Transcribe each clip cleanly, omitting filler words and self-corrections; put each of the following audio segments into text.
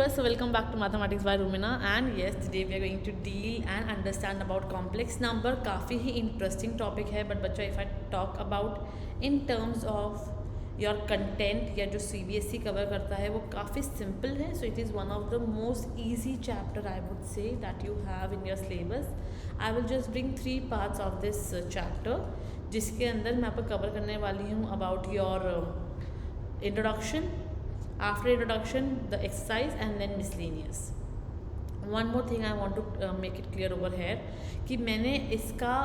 viewers, so welcome back to Mathematics by Rumina, and yes, today we are going to deal and understand about complex number. काफ़ी ही interesting topic है, but बच्चा if I talk about in terms of your content या जो CBSE cover करता है वो काफ़ी simple है. So it is one of the most easy chapter I would say that you have in your syllabus. I will just bring 3 parts of this chapter, जिसके अंदर मैं आपको cover करने वाली हूँ about your introduction. After introduction, the exercise and then miscellaneous. One more thing I want to make it clear over here कि मैंने इसका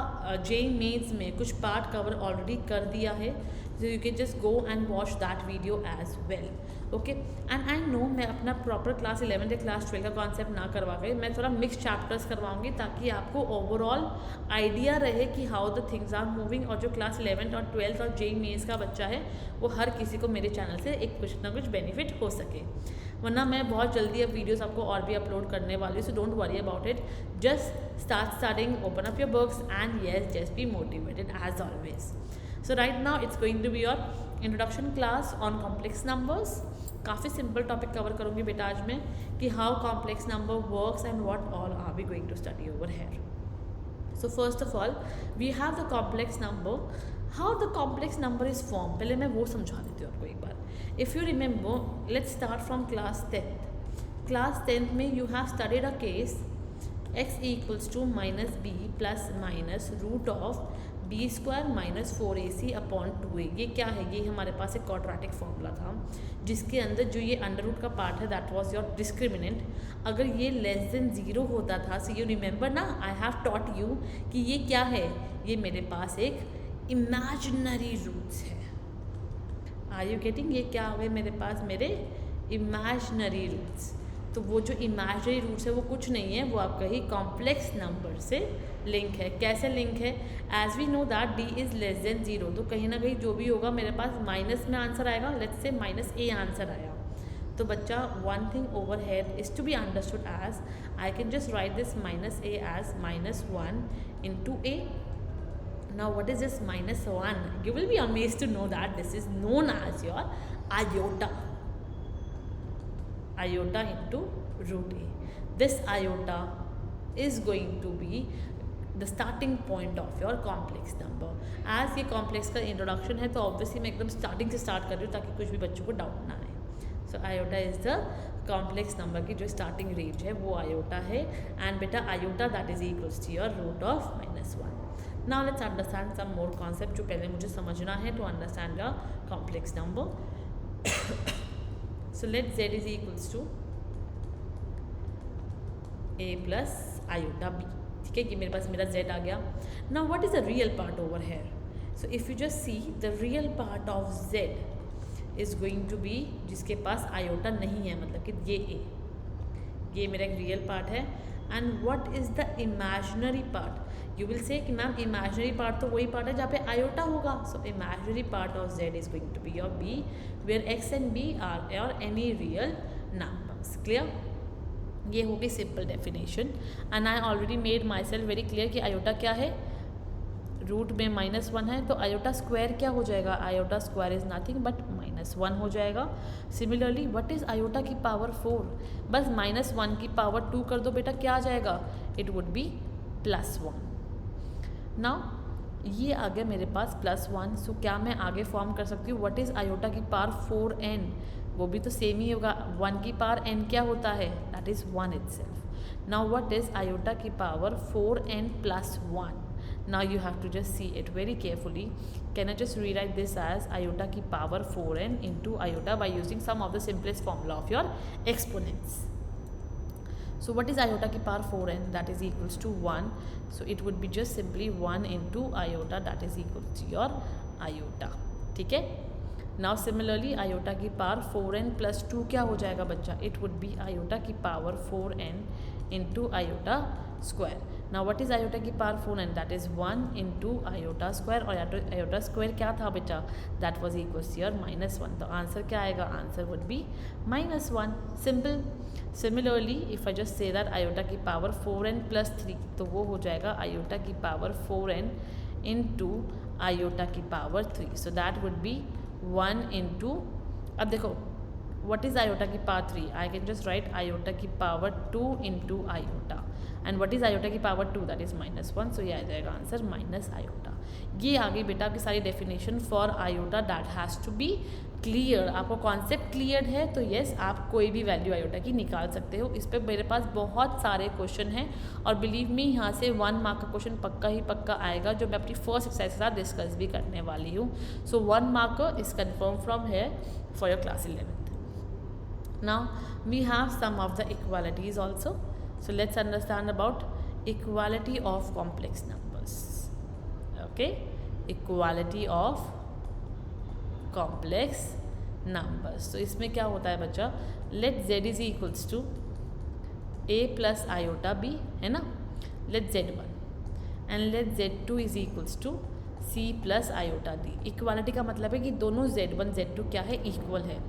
JEE Mains में कुछ पार्ट कवर ऑलरेडी कर दिया है, so you can just go and watch that video as well. Okay and I know मैं अपना प्रॉपर क्लास 11 या क्लास 12 का कॉन्सेप्ट ना करवा के मैं थोड़ा मिक्स चैप्टर्स करवाऊंगी ताकि आपको ओवरऑल आइडिया रहे कि how the things are moving, और जो क्लास 11 और 12 और JEE मेंस का बच्चा है वो हर किसी को मेरे चैनल से एक कुछ ना कुछ बेनिफिट हो सके. वरना मैं बहुत जल्दी अब वीडियोस आपको और भी अपलोड करने वाली हूँ, so don't worry about it. Just starting, open up your books and yes just be motivated as always. So right now it's going to be your introduction class on complex numbers. काफ़ी simple topic cover करूँगी बेटा आज मैं कि how complex number works and what all are we going to study over here. So first of all we have the complex number. How the complex number is form, पहले मैं वो समझा देती हूँ आपको एक बार. If you remember, let's start from class 10th. Class 10th में you have studied a case x equals to minus B plus minus root of b square minus 4ac upon 2a. ये क्या है? ये हमारे पास एक क्वाड्रेटिक फॉर्मूला था जिसके अंदर जो ये अंडर रूट का पार्ट है दैट वाज योर डिस्क्रिमिनेंट. अगर ये लेस देन 0 होता था, सो यू रिमेंबर ना, आई हैव टॉट यू कि ये क्या है, ये मेरे पास एक इमेजिनरी रूट्स है. Are you getting? ये क्या हुए मेरे पास, मेरे इमेजिनरी रूट्स. तो वो जो इमेजिनरी रूट्स है वो कुछ नहीं है, वो आपका ही कॉम्प्लेक्स नंबर से लिंक है. कैसे लिंक है? As we know that d is less than 0, तो कहीं ना कहीं जो भी होगा मेरे पास माइनस में आंसर आएगा. Let's say minus a answer आया. तो बच्चा one thing over here is to be understood as I can just write this minus a as minus 1 into a. Now what is this minus 1? You will be amazed to know that this is known as your iota. Iota into root a. This iota is going to be the starting point of your complex number. As ये complex का introduction है तो obviously मैं एकदम starting से start कर रही हूँ ताकि कुछ भी बच्चों को doubt ना आए. So iota is the complex number की जो starting range है वो iota है, and बेटा iota that is equals to your root of minus 1. Now let's understand some more concept जो पहले मुझे समझना है to understand the complex number. So let z is equals to a plus iota b. ठीक है, कि मेरे पास मेरा z आ गया. Now what is the real part over here? So if you just see the real part of z is going to be जिसके पास iota नहीं है, मतलब कि ये मेरा एक real part है. And what is the imaginary part? You will say कि मैम imaginary part तो वही part है जहाँ पे iota होगा. So imaginary part of z is going to be your b, where x and b are or any real numbers. Clear? ये होगी simple definition. And I already made my self very clear कि iota क्या है. Root में minus 1 है तो iota square क्या हो जाएगा? Iota square is nothing but minus 1 हो जाएगा. सिमिलरली व्हाट इज आयोटा की पावर 4? बस माइनस 1 की पावर 2 कर दो बेटा, क्या आ जाएगा? It would be plus 1. Now ये आ गया मेरे पास प्लस 1. सो क्या मैं आगे फॉर्म कर सकती हूँ? व्हाट इज आयोटा की पावर 4n? वो भी तो सेम ही होगा. 1 की पावर n क्या होता है? That is 1 itself. Now what is iota की power 4n plus 1? Now you have to just see it very carefully. Can I just rewrite this as iota की power 4n into iota by using some of the simplest formula of your exponents. So what is iota की power 4n? That is equals to 1. So it would be just simply 1 into iota, that is equal to your iota. ठीक है. Now similarly iota की power 4n plus 2 क्या हो जाएगा बच्चा? It would be iota की power 4n into iota square. Now what is iota की power 4n? That is 1 into iota square, और iota square क्या था बेटा? That was equals to your minus 1. तो आंसर क्या आएगा? Answer would be minus 1. Simple. Similarly if I just say that iota की power 4n plus 3, तो वो हो जाएगा iota की पावर 4n into iota की power 3. So that would be 1 into, अब देखो what is iota की power 3? I can just write iota की power 2 into iota. And what is iota की power 2? That is -1. So ये आ जाएगा answer minus iota. ये आ गई बेटा आपकी सारी definition for iota. That has to be clear. आपको कॉन्सेप्ट क्लियर है तो यस आप कोई भी वैल्यू iota की निकाल सकते हो. इस पर मेरे पास बहुत सारे क्वेश्चन हैं और बिलीव मी यहाँ से 1 मार्क का क्वेश्चन पक्का ही पक्का आएगा जो मैं अपनी फर्स्ट एक्सरसाइज के साथ डिस्कस भी करने वाली हूँ. सो 1 mark is confirm from here for your class 11th. Now we have some of the equalities also. So let's understand about equality of complex numbers. Okay, equality of complex numbers. So इसमें क्या होता है बच्चा, let z is equals to a plus iota b, है ना. let z1 and let z2 is equals to c plus iota D. Equality का मतलब है कि दोनों z1 z2 क्या है, इक्वल है.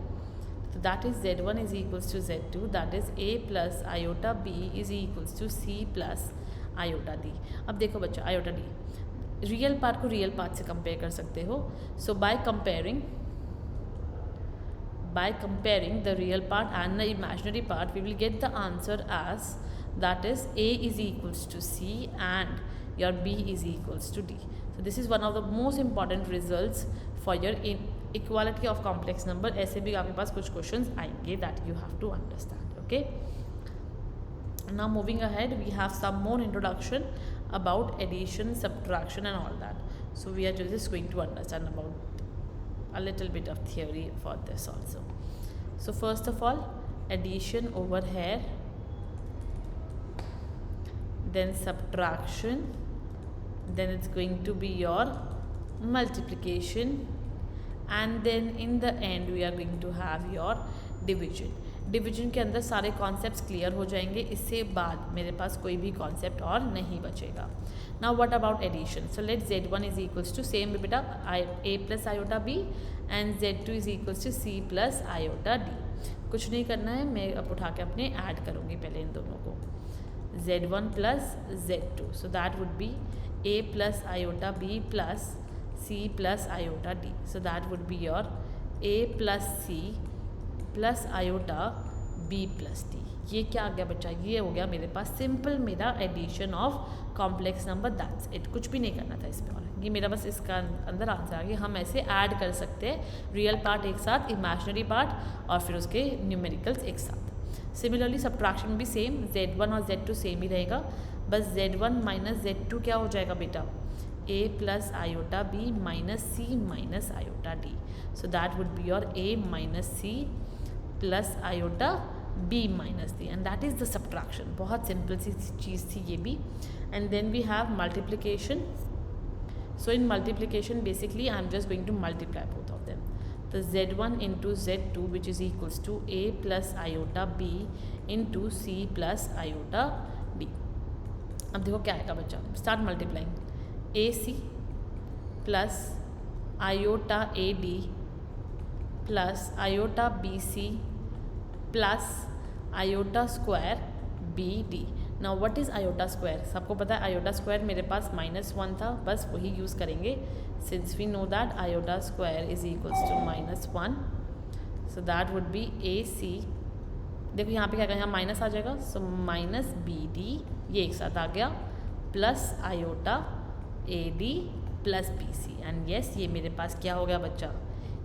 तो that is z1 is equals to z2, that is a plus iota b is equals to c plus iota D. अब देखो बच्चा आयोटा डी रियल पार्ट को रियल पार्ट से कंपेयर कर सकते हो. So by comparing the real part and the imaginary part we will get the answer as that is a is equals to c and your b is equals to d. So this is one of the most important results for your equality of complex number. ऐसे भी आपके पास कुछ questions आएंगे that you have to understand. Okay. Now moving ahead, we have some more introduction about addition, subtraction, and all that. So we are just going to understand about a little bit of theory for this also. So first of all, addition over here, then subtraction. Then it's going to be your multiplication and then in the end we are going to have your division. Division के अंदर सारे concepts clear हो जाएंगे. इससे बाद मेरे पास कोई भी कॉन्सेप्ट और नहीं बचेगा. Now what about addition. So let z1 is equals to same बेटा a plus iota b and z2 is equals to c plus iota d. कुछ नहीं करना है, मैं अब उठा के अपने ऐड करूँगी पहले इन दोनों को. z1 plus z2, so that would B a plus iota b plus c plus iota d. So that would be your a plus c plus iota b plus d. ये क्या आ गया बच्चा, ये हो गया मेरे पास सिंपल मेरा addition of complex number. That's it. कुछ भी नहीं करना था इसमें और ये मेरा बस इसका अंदर आंसर आ गया. हम ऐसे ऐड कर सकते हैं रियल पार्ट एक साथ, इमेजिनरी पार्ट और फिर उसके न्यूमेरिकल्स एक साथ. सिमिलरली सब्ट्रैक्शन भी सेम, z1 और z2 सेम ही रहेगा. बस z1 माइनस z2 क्या हो जाएगा बेटा, a plus iota b minus c minus iota d. So that would be your a minus c plus iota b minus d and that is the subtraction. बहुत simple सी चीज़ थी ये भी. And then we have multiplication. So in multiplication basically I am just going to multiply both of them. तो z1 into z2 which is equals to a plus iota b into c plus iota d. अब देखो क्या आएगा बच्चा, start multiplying. A c plus iota a d plus iota B c plus iota square b d. Now what is iota square. सबको पता है iota square मेरे पास -1 था, बस वही यूज़ करेंगे since we know that iota square is equals to -1. So that would be A C. देखो यहाँ पे क्या करें, यहाँ माइनस आ जाएगा. सो माइनस बी डी ये एक साथ आ गया plus iota a d plus b c. And yes ये मेरे पास क्या हो गया बच्चा,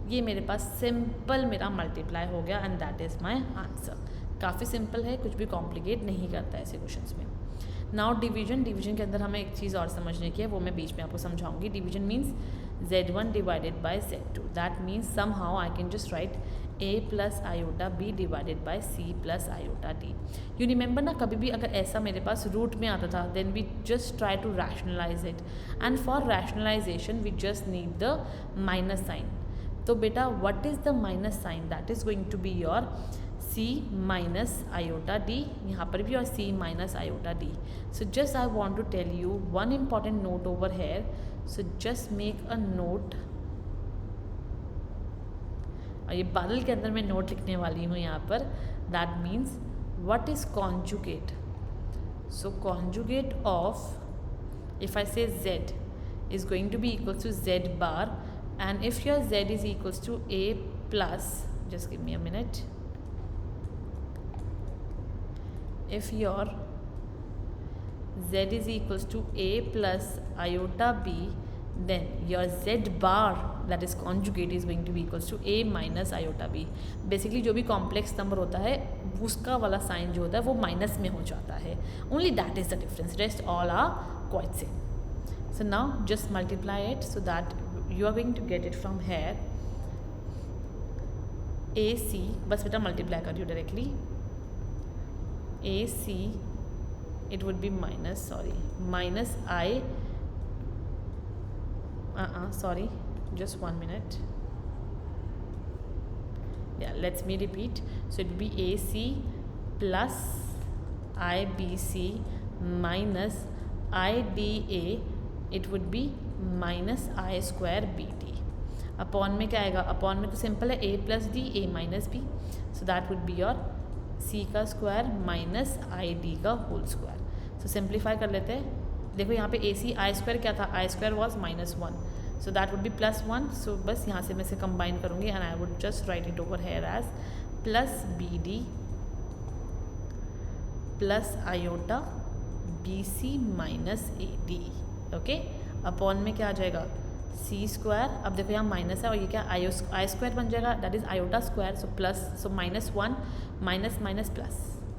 ये मेरे पास सिंपल मेरा मल्टीप्लाई हो गया and that is my answer. काफ़ी सिंपल है, कुछ भी कॉम्प्लिकेट नहीं करता ऐसे क्वेश्चंस में. Now division. डिवीजन के अंदर हमें एक चीज़ और समझने की है, वो मैं बीच में आपको समझाऊंगी. Division means z1 divided by z2. That means some how I can just write a plus iota b divided by c plus iota d. You remember ना, कभी भी अगर ऐसा मेरे पास रूट में आता था then we just try to rationalise it and for rationalisation we just need the minus sign. तो बेटा what is the minus sign, that is going to be your c minus iota d. यहाँ पर भी और c minus iota d. So just I want to tell you one important note over here. So just make a note. और ये बादल के अंदर मैं नोट लिखने वाली हूँ यहाँ पर. That means what is conjugate. So conjugate of if I से z is going to be equals to z bar and if your z is equals to a plus, just give me a minute, if your z is equals to a plus iota b, then your z bar that is conjugate is going to be equals to a minus iota b. Basically जो भी complex number होता है उसका वाला sign जो होता है वो माइनस में हो जाता है. Only that is the difference, rest all are quite same. So now just multiply it so that you are going to get it from here. AC, बस बेटा multiply कर रही हूँ directly. AC, it would be minus, sorry, minus I, sorry, just 1 minute. Yeah, let me repeat. So it would be AC plus IBC minus IDA, it would be minus I square BD. Upon में क्या आएगा? Upon में तो simple है, a plus d a minus b. So that would be your c का square minus I d का whole square. So simplify कर लेते हैं. देखो यहाँ पे ए सी आई स्क्वायर क्या था? I square was -1. So that would be +1. So बस यहाँ से मैं इसे कंबाइन करूँगी and I would just write it over here as plus B D plus iota B C minus A D. Okay, upon में क्या आ जाएगा? C square. अब देखो यहाँ माइनस है और ये क्या? आई स्क्वायर बन जाएगा, that is iota square. So plus, so -1 minus minus plus,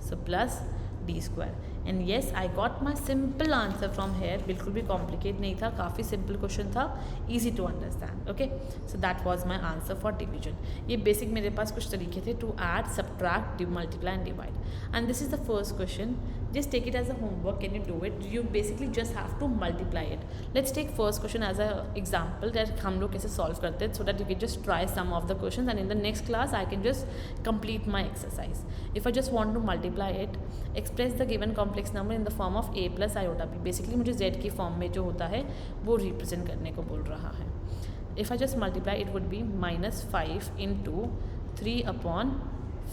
so plus D square. And yes, I got my simple answer from here. बिल्कुल भी कॉम्प्लिकेट नहीं था, काफ़ी सिंपल क्वेश्चन था, easy to understand. Okay, so that was my answer for division. ये basic मेरे पास कुछ तरीके थे to add, subtract, multiply and divide. And this is the first question. Just take it as a homework. Can you do it? You basically just have to multiply it. Let's take first question as a example that हम लोग कैसे solve करते हैं, so that you can just try some of the questions and in the next class I can just complete my exercise. If I just want to multiply it, express the given complex number in the form of a plus iota b. Basically मुझे z की form में जो होता है वो represent करने को बोल रहा है. If I just multiply, it would be -5 into 3 upon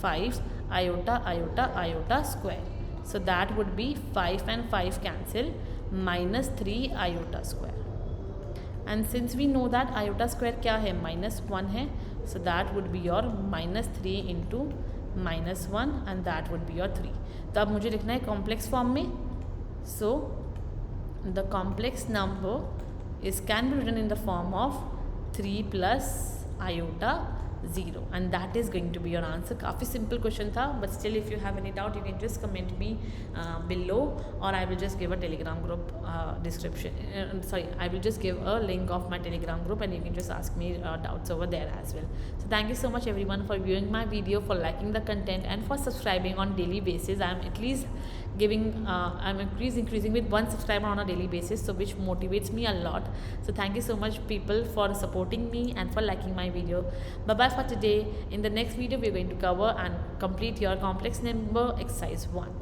5 iota iota iota square. So that would be 5 and 5 cancel, -3 iota square. And since we know that iota square क्या है? -1 है. So that would be your -3 into -1 and that would be your 3. तो अब मुझे लिखना है complex form में. So the complex number can be written in the form of 3 plus iota 0 and that is going to be your answer. काफ़ी simple question था, but still if you have any doubt you can just comment me below or I will just give a telegram group description. I will just give a link of my telegram group and you can just ask me doubts over there as well. So thank you so much everyone for viewing my video, for liking the content and for subscribing on daily basis. I am at least giving I'm increasing with 1 subscriber on a daily basis, so which motivates me a lot. So thank you so much people for supporting me and for liking my video. Bye bye for today. In the next video we are going to cover and complete your complex number exercise 1.